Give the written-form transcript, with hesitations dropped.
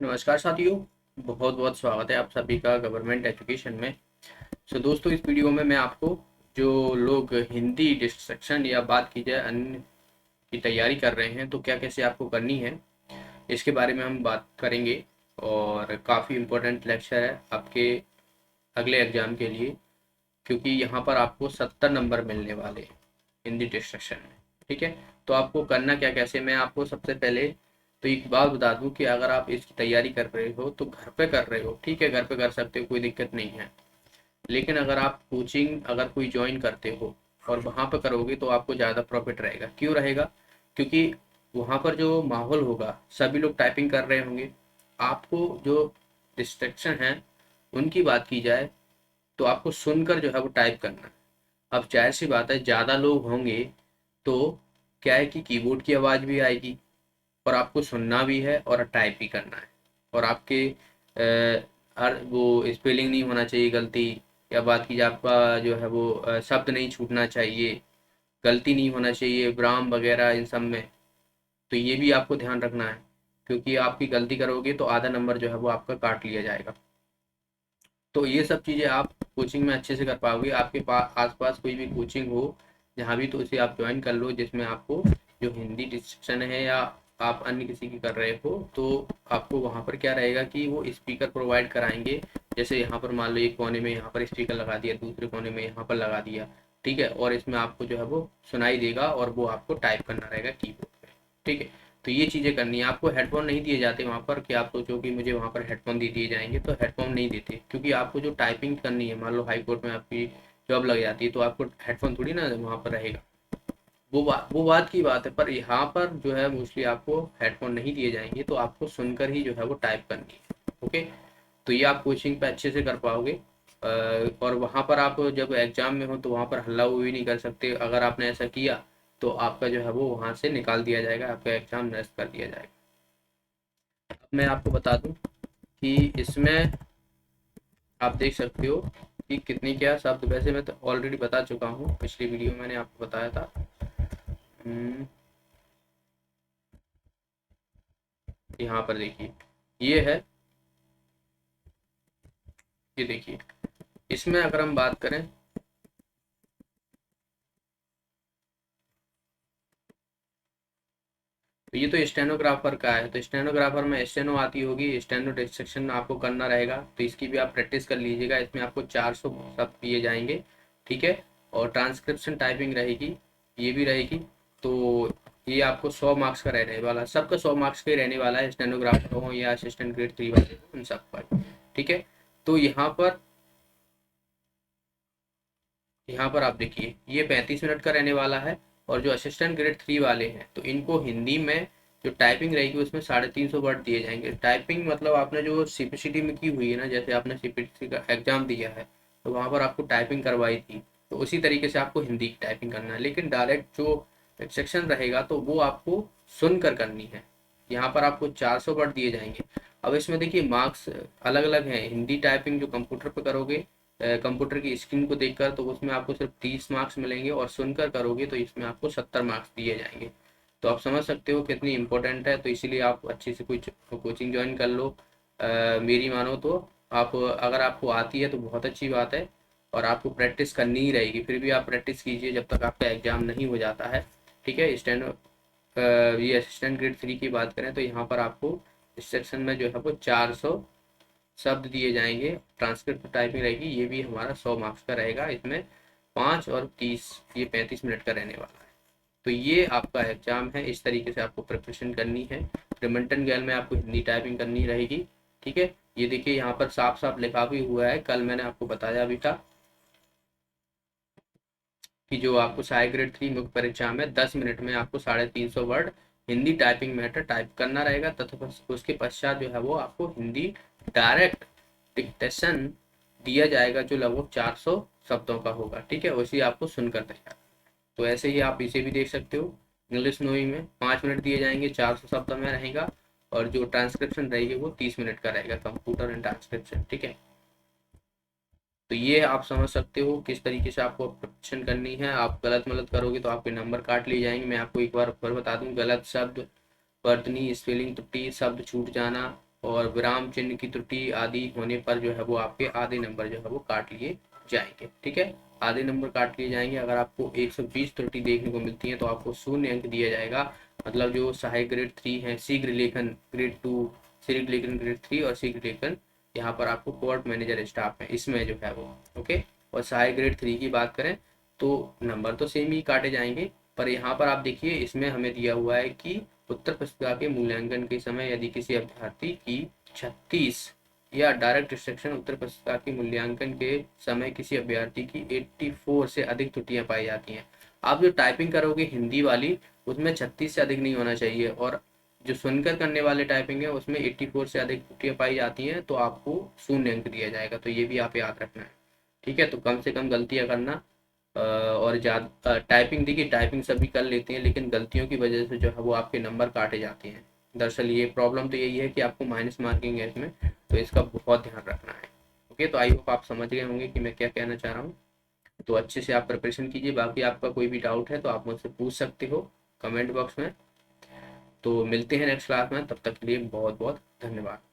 नमस्कार साथियों। बहुत बहुत स्वागत है आप सभी का गवर्नमेंट एजुकेशन में। दोस्तों, इस वीडियो में मैं आपको जो लोग हिंदी डिस्ट्रक्शन या बात की जाए अन्य की तैयारी कर रहे हैं तो क्या कैसे आपको करनी है, इसके बारे में हम बात करेंगे। और काफ़ी इम्पोर्टेंट लेक्चर है आपके अगले एग्जाम के लिए, क्योंकि यहाँ पर आपको 70 नंबर मिलने वाले हैं हिंदी डिस्ट्रक्शन में। ठीक है, तो आपको करना क्या कैसे, मैं आपको सबसे पहले तो एक बात बता दूं कि अगर आप इसकी तैयारी कर रहे हो तो घर पे कर रहे हो, ठीक है, घर पे कर सकते हो, कोई दिक्कत नहीं है। लेकिन अगर आप कोचिंग अगर कोई ज्वाइन करते हो और वहाँ पे करोगे तो आपको ज़्यादा प्रॉफिट रहेगा। क्यों रहेगा? क्योंकि वहाँ पर जो माहौल होगा, सभी लोग टाइपिंग कर रहे होंगे। आपको जो डिस्ट्रैक्शन है उनकी बात की जाए तो आपको सुनकर जो है वो टाइप करना है। अब जाहिर सी बात है, ज़्यादा लोग होंगे तो क्या है कि कीबोर्ड की आवाज़ भी आएगी और आपको सुनना भी है और टाइप भी करना है। और आपके हर वो स्पेलिंग नहीं होना चाहिए गलती, या बात की जाए आपका जो है वो शब्द नहीं छूटना चाहिए, गलती नहीं होना चाहिए विराम वगैरह इन सब में। तो ये भी आपको ध्यान रखना है, क्योंकि आपकी गलती करोगे तो आधा नंबर जो है वो आपका काट लिया जाएगा। तो ये सब चीज़ें आप कोचिंग में अच्छे से कर पाओगे। आपके पास आसपास कोई भी कोचिंग हो जहाँ भी, तो उसे आप ज्वाइन कर लो, जिसमें आपको जो हिंदी डिस्ट्रिक्शन है या आप अन्य किसी की कर रहे हो तो आपको वहाँ पर क्या रहेगा कि वो स्पीकर प्रोवाइड कराएंगे। जैसे यहाँ पर मान लो एक कोने में यहाँ पर स्पीकर लगा दिया, दूसरे कोने में यहाँ पर लगा दिया, ठीक है, और इसमें आपको जो है वो सुनाई देगा और वो आपको टाइप करना रहेगा कीबोर्ड पे। ठीक है, तो ये चीज़ें करनी है आपको। हेडफोन नहीं दिए जाते वहाँ पर कि आप सोचो कि मुझे वहाँ पर हेडफोन दे दिए जाएंगे, तो हेडफोन नहीं देते, क्योंकि आपको जो टाइपिंग करनी है, मान लो हाई कोर्ट में आपकी जॉब लग जाती है तो आपको हेडफोन थोड़ी ना वहाँ पर रहेगा। वो बात की बात है, पर यहाँ पर जो है मोस्टली आपको हेडफोन नहीं दिए जाएंगे, तो आपको सुनकर ही जो है वो टाइप करनी है। ओके, तो ये आप कोचिंग पे अच्छे से कर पाओगे। और वहाँ पर आप जब एग्जाम में हो तो वहाँ पर हल्ला हुई नहीं कर सकते। अगर आपने ऐसा किया तो आपका जो है वो वहाँ से निकाल दिया जाएगा, आपका एग्जाम नष्ट कर दिया जाएगा। अब मैं आपको बता दूं कि इसमें आप देख सकते हो कि कितनी क्या शब्द, वैसे मैं तो ऑलरेडी बता चुका हूँ, पिछली वीडियो में मैंने आपको बताया था। हम्म, यहाँ पर देखिए, ये है, ये देखिए, इसमें अगर हम बात करें तो ये तो स्टेनोग्राफर का है। तो स्टेनोग्राफर में स्टेनो आती होगी, स्टेनो डिस्ट्रक्शन आपको करना रहेगा, तो इसकी भी आप प्रैक्टिस कर लीजिएगा। इसमें आपको 400 शब्द दिए जाएंगे, ठीक है, और ट्रांसक्रिप्शन टाइपिंग रहेगी, ये भी रहेगी। तो ये आपको 100 मार्क्स का रहने वाला, सबका 100 मार्क्स का ही रहने वाला है, स्टेनोग्राफर हो या असिस्टेंट ग्रेड 3 वाले हो, उन सब पर। ठीक है, तो यहाँ पर आप देखिए, ये 35 मिनट का रहने वाला है। और जो असिस्टेंट ग्रेड 3 वाले हैं तो इनको हिंदी में जो टाइपिंग रहेगी उसमें 350 वर्ड दिए जाएंगे। टाइपिंग मतलब आपने जो सीपीसीटी में की हुई है ना, जैसे आपने सीपीसीटी का एग्जाम दिया है तो वहाँ पर आपको टाइपिंग करवाई थी, तो उसी तरीके से आपको हिंदी की टाइपिंग करना है। लेकिन डायरेक्ट जो सेक्शन रहेगा तो वो आपको सुनकर करनी है। यहाँ पर आपको 400 वर्ड दिए जाएंगे। अब इसमें देखिए मार्क्स अलग अलग हैं। हिंदी टाइपिंग जो कंप्यूटर पे करोगे, कंप्यूटर की स्क्रीन को देखकर, तो उसमें आपको सिर्फ 30 मार्क्स मिलेंगे, और सुनकर करोगे तो इसमें आपको 70 मार्क्स दिए जाएंगे। तो आप समझ सकते हो कितनी इंपॉर्टेंट है। तो इसीलिए आप अच्छे से कुछ कोचिंग ज्वाइन कर लो। मेरी मानो तो आप, अगर आपको आती है तो बहुत अच्छी बात है, और आपको प्रैक्टिस करनी ही रहेगी। फिर भी आप प्रैक्टिस कीजिए जब तक आपका एग्जाम नहीं हो जाता है। ठीक है, ये असिस्टेंट ग्रेड 3 की बात करें तो यहाँ पर आपको इस सेक्शन में जो है वो 400 शब्द दिए जाएंगे, ट्रांसक्रिप्ट टाइपिंग रहेगी, ये भी हमारा 100 मार्क्स का रहेगा। इसमें 5 और 30, ये 35 मिनट का रहने वाला है। तो ये आपका एग्जाम है, इस तरीके से आपको प्रिपरेशन करनी है। रिमंटन गैल में आपको हिंदी टाइपिंग करनी रहेगी। ठीक है, ये देखिए यहाँ पर साफ साफ लिखा भी हुआ है, कल मैंने आपको बताया भी था कि जो आपको सहायक ग्रेड 3 मुख्य परीक्षा में 10 मिनट में आपको 350 word Hindi typing matter type करना रहेगा, तथा उसके पश्चात जो है वो आपको हिंदी डायरेक्ट डिक्टेशन दिया जाएगा, जो लगभग 400 शब्दों का होगा। ठीक है, उसी आपको सुनकर तैयार। तो ऐसे ही आप इसे भी देख सकते हो। इंग्लिश नोई में 5 मिनट दिए जाएंगे, 400 शब्द में रहेगा, और जो ट्रांसक्रिप्शन रहेगी वो 30 मिनट का रहेगा, कंप्यूटर एंड ट्रांसक्रिप्शन। ठीक है, तो ये आप समझ सकते हो किस तरीके से आपको प्रिपरेशन करनी है। आप गलत मलत करोगे तो आपके नंबर काट लिए जाएंगे। मैं आपको एक बार फिर बता दूं, गलत शब्द, वर्तनी, स्पेलिंग त्रुटि, शब्द छूट जाना, और विराम चिन्ह की त्रुटि आदि होने पर जो है वो आपके आधे नंबर जो है वो काट लिए जाएंगे। ठीक है, आधे नंबर काट लिए जाएंगे। अगर आपको 120 त्रुटि देखने को मिलती है तो आपको 0 अंक दिया जाएगा। मतलब जो सहायक ग्रेड 3 है, शीघ्र लेखन ग्रेड 2, शीघ्र लेखन ग्रेड 3 और शीघ्र लेखन यहाँ पर आपको कोर्ट मैनेजर स्टाफ है इसमें जो है वो। ओके, और सहायक ग्रेड 3 की बात करें तो नंबर तो सेम ही काटे जाएंगे, पर यहाँ पर आप देखिए इसमें हमें दिया हुआ है कि उत्तर पुस्तिका के मूल्यांकन के समय यदि किसी अभ्यर्थी की 36 या डायरेक्ट डिस्ट्रक्शन उत्तर पुस्तिका के मूल्यांकन के समय किसी अभ्यर्थी की 84 से अधिक त्रुटियां पाई जाती हैं। आप जो टाइपिंग करोगे हिंदी वाली उसमें 36 से अधिक नहीं होना चाहिए, और जो सुनकर करने वाले टाइपिंग है उसमें 84 से अधिक त्रुटियां पाई जाती हैं तो आपको 0 अंक दिया जाएगा। तो ये भी आप याद रखना है। ठीक है, तो कम से कम गलतियां करना। और ज़्यादा टाइपिंग, देखिए टाइपिंग सभी कर लेते हैं लेकिन गलतियों की वजह से जो है वो आपके नंबर काटे जाते हैं। दरअसल ये प्रॉब्लम तो यही है कि आपको माइनस मार्किंग है इसमें, तो इसका बहुत ध्यान रखना है। ओके, तो आई होप आप समझ गए होंगे कि मैं क्या कहना चाह रहा हूँ। तो अच्छे से आप प्रिपरेशन कीजिए। बाकी आपका कोई भी डाउट है तो आप मुझसे पूछ सकते हो कमेंट बॉक्स में। तो मिलते हैं नेक्स्ट क्लास में, तब तक के लिए बहुत बहुत धन्यवाद।